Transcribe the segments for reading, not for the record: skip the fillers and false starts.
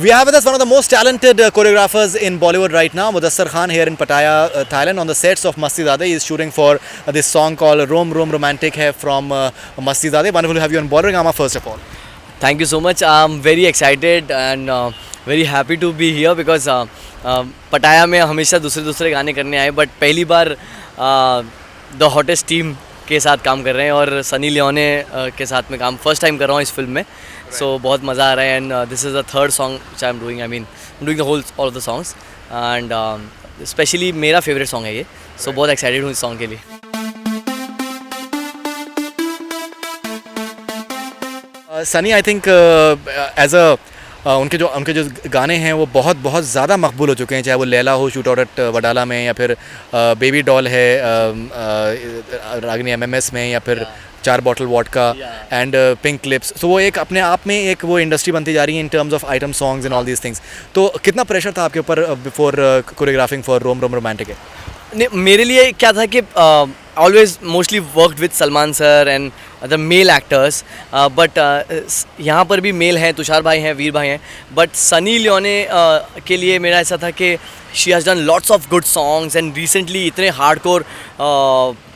We have with us one of the most talented choreographers in Bollywood right now, Mudassar Khan, here in Pattaya, Thailand, on the sets of Mastizade. He is shooting for this song called Rom Rom Romantic hai from Mastizade. Wonderful to have you on board, Rama, first of all. Thank you so much. I'm very excited and very happy to be here because पटाया में हमेशा दूसरे गाने करने आए but पहली बार the hottest team के साथ काम कर रहे हैं और सनी लियोने के साथ में काम फर्स्ट टाइम कर रहा हूँ इस फिल्म में. सो बहुत मज़ा आ रहा है and this is the third song which I am doing. I mean doing the whole all of the songs and specially मेरा फेवरेट सॉन्ग है ये. सो बहुत एक्साइटेड हूँ इस सॉन्ग के लिए. Sunny, I think as a उनके जो गाने हैं वो बहुत ज़्यादा मकबूल हो चुके हैं, चाहे वो लैला हो शूट आउट एट वडाला में, या फिर बेबी डॉल है रागिनी एमएमएस में, या फिर 4 bottle vodka and pink lips. तो वो एक अपने आप में एक वो इंडस्ट्री बनती जा रही है in terms of item songs and all these things. तो कितना प्रेशर था आपके ऊपर before choreographing for rom rom romantic? नहीं, मेरे लिए क्या था कि always mostly worked with Salman sir and the male actors but यहाँ पर भी मेल हैं, तुषार भाई हैं, वीर भाई हैं. बट सनी लियोने के लिए मेरा ऐसा था कि she has done lots of good songs and recently इतने हार्डकोर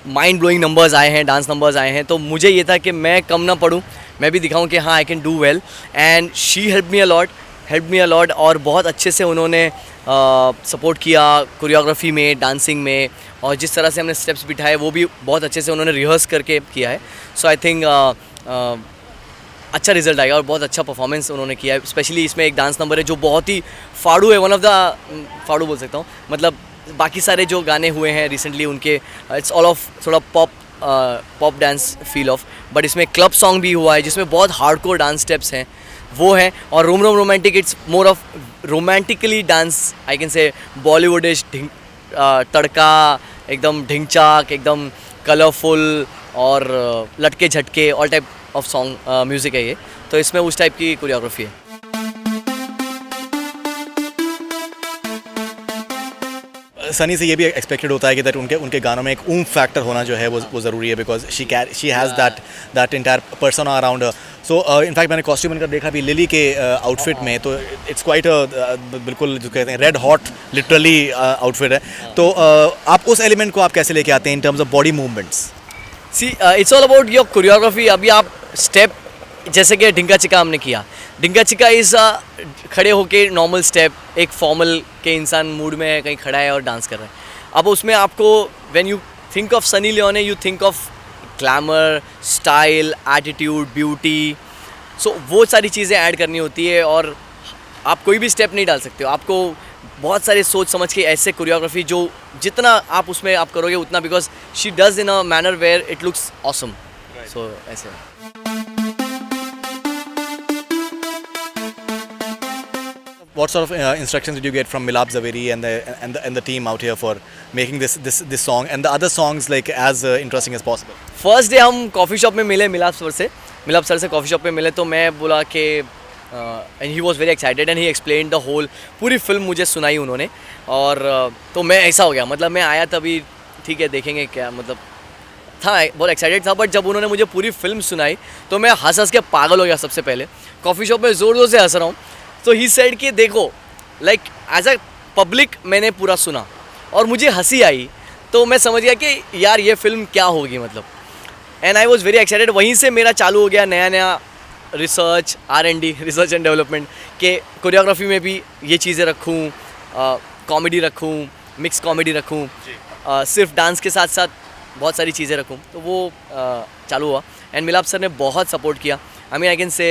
माइंड ब्लोइंग नंबर्स आए हैं, डांस नंबर्स आए हैं. तो मुझे ये था कि मैं कम ना पढ़ूँ, मैं भी दिखाऊँ कि हाँ I can do well. And she help me a lot और बहुत अच्छे से उन्होंने सपोर्ट किया कोरियोग्राफी में, डांसिंग में, और जिस तरह से हमने स्टेप्स बिठाए वो भी बहुत अच्छे से उन्होंने रिहर्स करके किया है. सो आई थिंक अच्छा रिजल्ट आएगा और बहुत अच्छा परफॉर्मेंस उन्होंने किया है. स्पेशली इसमें एक डांस नंबर है जो बहुत ही फाड़ू है, वन ऑफ द फाड़ू बोल सकता हूँ. मतलब बाकी सारे जो गाने हुए हैं रिसेंटली उनके इट्स ऑल ऑफ थोड़ा pop dance feel of, but इसमें क्लब सॉन्ग भी हुआ है जिसमें बहुत हार्डकोर डांस स्टेप्स हैं वो हैं. और rom rom romantic it's more of romantically dance, I can say Bollywoodish tadka, एकदम ढिंचाक, एकदम कलरफुल और लटके झटके all type of song music है ये. तो इसमें उस टाइप की कोरियोग्राफी है. सनी से ये भी एक्सपेक्टेड होता है कि दैट उनके गानों में एक ऊम्फ फैक्टर होना जो है वो ज़रूरी है, because she has that entire person around. So in fact मैंने कॉस्ट्यूम इनका देखा भी लिली के आउटफिट में, तो इट्स क्वाइट बिल्कुल जो कहते हैं रेड हॉट लिटरली आउटफिट है. तो आप उस एलिमेंट को आप कैसे लेके आते हैं इन terms of body movements? See it's all about your choreography. अभी आप स्टेप जैसे कि ढिंका चिका हमने किया, ढिंका चिका इज़ खड़े होके नॉर्मल स्टेप, एक फॉर्मल के इंसान मूड में है, कहीं खड़ा है और डांस कर रहा है. अब उसमें आपको when you think of Sunny Leone you think of glamour, style, attitude, beauty. So वो सारी चीज़ें ऐड करनी होती है और आप कोई भी स्टेप नहीं डाल सकते हो. आपको बहुत सारे सोच समझ के ऐसे कोरियोग्राफी जो जितना आप उसमें आप करोगे उतना, because she does in a manner where it looks awesome. So ऐसे. What sort of instructions did you get from Milap Zaveri and the team out here for making this song and the other songs like as interesting as possible? First day हम coffee shop में मिले मिलाप sir से coffee shop में मिले. तो मैं बोला कि and he was very excited and he explain the whole, पूरी फिल्म मुझे सुनाई उन्होंने. और तो मैं ऐसा हो गया, मतलब मैं आया तभी ठीक है देखेंगे क्या, मतलब था बहुत एक्साइटेड था. बट जब उन्होंने मुझे पूरी फिल्म सुनाई तो मैं हंस के पागल हो गया. सबसे पहले कॉफ़ी शॉप में ज़ोर से हंस रहा हूँ. तो ही सेड कि देखो लाइक एज अ पब्लिक मैंने पूरा सुना और मुझे हंसी आई, तो मैं समझ गया कि यार ये फिल्म क्या होगी मतलब. And I was very excited. वहीं से मेरा चालू हो गया नया research, R&D, research and development, के कोरियोग्राफी में भी ये चीज़ें रखूँ, कॉमेडी रखूँ, मिक्स कॉमेडी रखूँ, सिर्फ डांस के साथ साथ बहुत सारी चीज़ें रखूँ. तो वो चालू हुआ एंड मिलाप सर ने बहुत सपोर्ट किया. आई मीन आई कैन से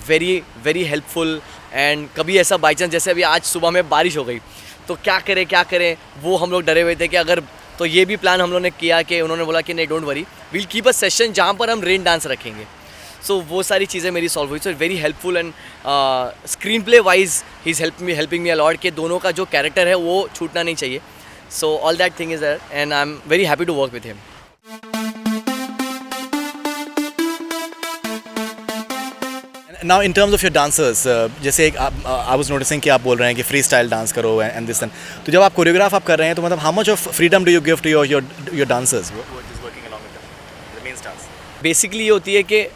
वेरी वेरी हेल्पफुल. एंड कभी ऐसा बाई चांस, जैसे अभी आज सुबह में बारिश हो गई तो क्या करें वो हम लोग डरे हुए थे कि अगर, तो ये भी प्लान हम लोगों ने किया कि उन्होंने बोला कि नहीं don't worry, we'll keep a session जहाँ पर हम रेन डांस रखेंगे. सो वो सारी चीज़ें मेरी सॉल्व हुई. So very helpful and screen play wise he is helping me a lot कि दोनों का जो कैरेक्टर है वो छूटना नहीं चाहिए. So all that thing is there and I am very happy to work with him. Now in terms of your dancers, जैसे एक I was noticing कि आप बोल रहे हैं कि फ्री स्टाइल डांस करो and this and, तो जब आप कोरियोग्राफ आप कर रहे हैं तो मतलब how much of freedom do you give to your dancers who is working along with them, the main stars? Basically ये होती है कि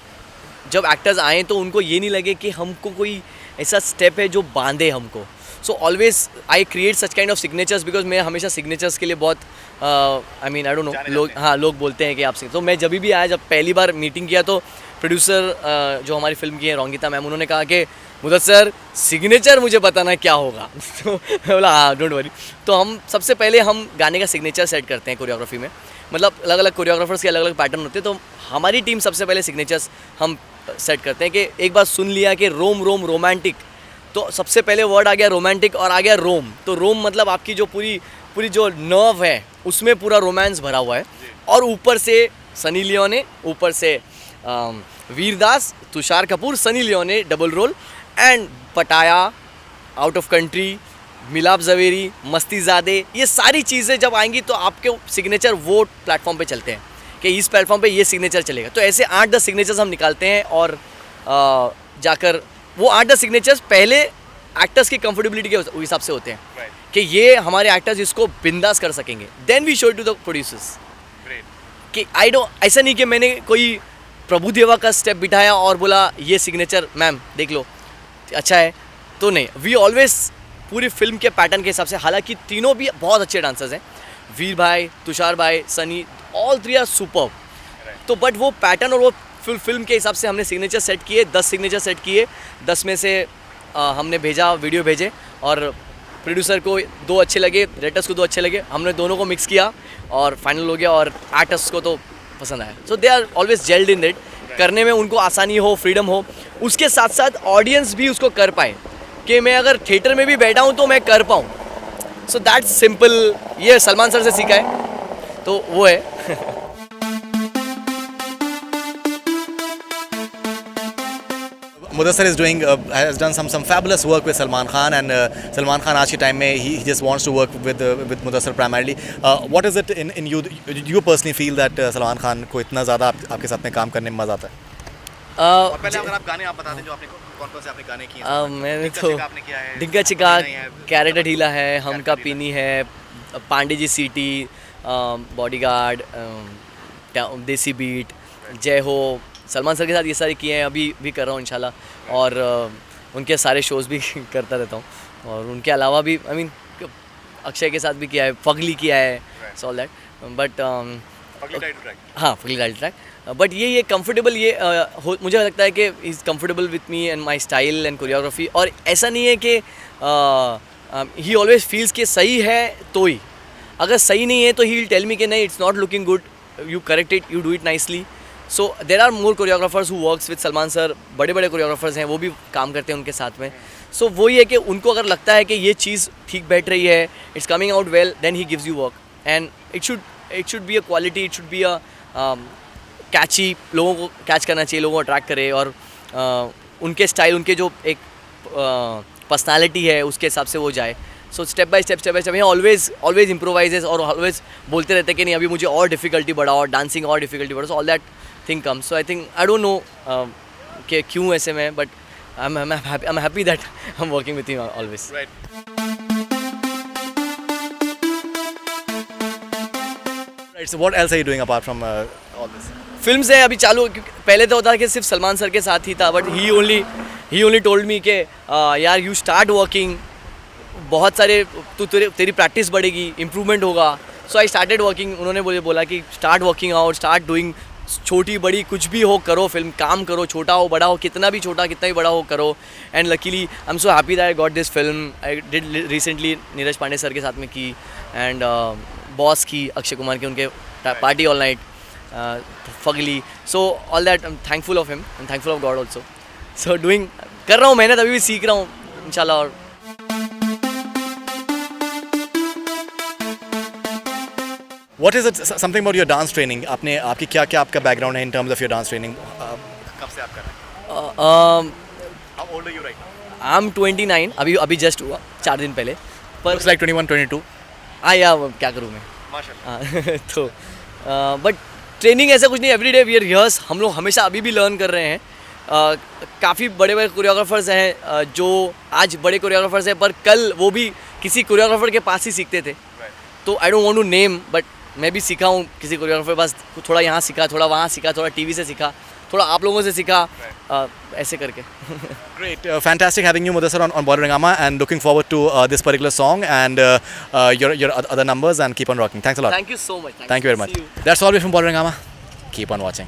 जब एक्टर्स आएँ तो उनको ये नहीं लगे कि हमको कोई ऐसा स्टेप है जो बांधे हमको. So always I create such kind of signatures because मैं हमेशा सिग्नेचर्स के लिए बहुत I mean I don't know लोग बोलते हैं कि आप तो मैं जब भी आया, जब पहली बार मीटिंग किया तो प्रोड्यूसर जो हमारी फिल्म की है रंगीता मैम, उन्होंने कहा कि मुदस्सर सिग्नेचर मुझे बताना क्या होगा. तो मैं बोला हाँ डोंट वरी. तो हम सबसे पहले हम गाने का सिग्नेचर सेट करते हैं कोरियोग्राफी में. मतलब अलग अलग कोरियोग्राफर्स के अलग अलग पैटर्न होते हैं, तो हमारी टीम सबसे पहले सिग्नेचर्स हम सेट करते हैं कि एक बार सुन लिया कि रोम रोम रोमांटिक, तो सबसे पहले वर्ड आ गया रोमांटिक और आ गया रोम. तो रोम मतलब आपकी जो पूरी जो नर्व है उसमें पूरा रोमांस भरा हुआ है. और ऊपर से सनी लियोने, ऊपर से Vir Das, Tushar Kapoor, Sunny लियोने double role, and पटाया, आउट ऑफ कंट्री, मिलाप जवेरी, मस्तीज़ादे, ये सारी चीज़ें जब आएंगी तो आपके सिग्नेचर वो प्लेटफॉर्म पे चलते हैं कि इस प्लेटफॉर्म पे ये सिग्नेचर चलेगा. तो ऐसे 8-10 सिग्नेचर्स हम निकालते हैं और जाकर वो 8-10 सिग्नेचर्स पहले एक्टर्स की कंफर्टेबिलिटी के हिसाब से होते हैं कि ये हमारे एक्टर्स इसको बिंदास कर सकेंगे. Then we show to the producers कि आई डोंट, ऐसा नहीं कि मैंने कोई प्रभुदेवा का स्टेप बिठाया और बोला ये सिग्नेचर मैम देख लो अच्छा है, तो नहीं. वी ऑलवेज पूरी फिल्म के पैटर्न के हिसाब से, हालांकि तीनों भी बहुत अच्छे डांसर्स हैं, वीर भाई, तुषार भाई, सनी, ऑल 3 आर सुपर्ब. तो बट वो पैटर्न और वो फिल्म के हिसाब से हमने सिग्नेचर सेट किए, 10 सिग्नेचर सेट किए. 10 में से हमने भेजा, वीडियो भेजे और प्रोड्यूसर को 2 अच्छे लगे, डायरेक्टर्स को 2 अच्छे लगे, हमने दोनों को मिक्स किया और फाइनल हो गया. और एक्टर्स को तो पसंद आया. So they are always gelled in it. करने में उनको आसानी हो, फ्रीडम हो, उसके साथ साथ ऑडियंस भी उसको कर पाए कि मैं अगर थिएटर में भी बैठा हूँ तो मैं कर पाऊँ. So that's simple. ये सलमान सर से सीखा है, तो वो है. Mudassar is doing has done some fabulous work with Salman Khan, and Salman Khan आज के टाइम में he just wants to work with Mudassar primarily. What is it in you you personally feel that Salman Khan को इतना ज़्यादा आपके साथ में काम करने में मज़ा आता है? और पहले अगर आप गाने आप बता दें जो आपने कौन-कौन से आपने गाने किए हैं. मैंने तो डिग्गा चिका, कैरेट ढीला है, हम का पीनी है, पांडे जी सीटी, बॉडीगार्ड, देसी बीट, जय हो, सलमान सर के साथ ये सारे किए हैं. अभी भी कर रहा हूँ इंशाल्लाह. और उनके सारे शोज़ भी करता रहता हूँ. और उनके अलावा भी आई मीन अक्षय के साथ भी किया है, फगली किया है, सो ऑल दैट. बट हाँ फगली टाइटल ट्रैक. बट ये कंफर्टेबल, मुझे लगता है कि is comfortable with me and my style and choreography. और ऐसा नहीं है कि ही ऑलवेज फील्स कि सही है तो ही, अगर सही नहीं है तो ही विल टेल मी कि नहीं it's not looking good, you correct it, you do it nicely. So there are more choreographers who works with Salman sir. बड़े बड़े कोरियोग्राफर्स हैं, वो भी काम करते हैं उनके साथ में. सो वही है कि उनको अगर लगता है कि ये चीज़ ठीक बैठ रही है, it's coming out well, then he gives you work. And it should be a quality, it should be a catchy, लोगों को कैच करना चाहिए, लोगों को अट्रैक्ट करे. और उनके स्टाइल, उनके जो एक पर्सनालिटी है उसके हिसाब से वो जाए. सो स्टेप बाय स्टेप ये ऑलवेज इम्प्रोवाइजेस और ऑलवेज बोलते रहते हैं कि नहीं अभी मुझे और डिफ़िकल्टी बढ़ाओ, और डांसिंग और डिफ़िकल्टी बढ़ाओ. सो all that thing comes. So I think I don't know कि क्यों ऐसे में, but I am happy that I am working with you always. Right, so what else are you doing apart from all this? Film से अभी चालू, पहले तो होता कि सिर्फ सलमान सर के साथ ही था, but he only told me कि यार यू स्टार्ट वर्किंग, बहुत सारे तेरी प्रैक्टिस बढ़ेगी, इम्प्रूवमेंट होगा. सो आई स्टार्टेड वर्किंग. उन्होंने मुझे बोला कि start working out, start doing, छोटी बड़ी कुछ भी हो करो, फिल्म काम करो, छोटा हो बड़ा हो, कितना भी छोटा कितना भी बड़ा हो करो. And luckily I am so happy that I got this film. I did recently Neeraj Pandey sir के साथ में की, एंड बॉस की, अक्षय कुमार की, उनके party all night, Fugly. So all that I am thankful of him and thankful of God also. So doing, कर रहा हूँ मेहनत, अभी भी सीख रहा हूँ इंशाल्लाह. और What is it? Something about your dance training. आपकी क्या आपका background है in terms of your dance training? कब से आप कर रहे हैं? How old are you right now? I am 29. अभी जस्ट हुआ 4 दिन पहले. पर Looks like 21, 22. हाँ यार क्या करूँ मैं. माशाल्लाह. तो बट ट्रेनिंग ऐसा कुछ नहीं, every day we are rehearse. हम लोग हमेशा अभी भी लर्न कर रहे हैं. काफ़ी बड़े बड़े कोरियोग्राफर्स हैं जो आज बड़े कोरियोग्राफर्स हैं, पर कल वो भी किसी कोरियोग्राफर के पास ही सीखते थे. तो I don't want to name, but मैं भी सीखा हूँ किसी कोरियोग्राफर के पास. थोड़ा यहाँ सीखा, थोड़ा वहाँ सीखा, थोड़ा टीवी से सीखा. थोड़ा आप लोगों से सीखा ऐसे करके. Great, fantastic having you, Mudassar, on Bordering Amma, and looking forward to this particular song and your other numbers, and keep on rocking. Thanks a lot. Thank you so much. Thank you very much. See you. That's all from Bordering Amma. Keep on watching.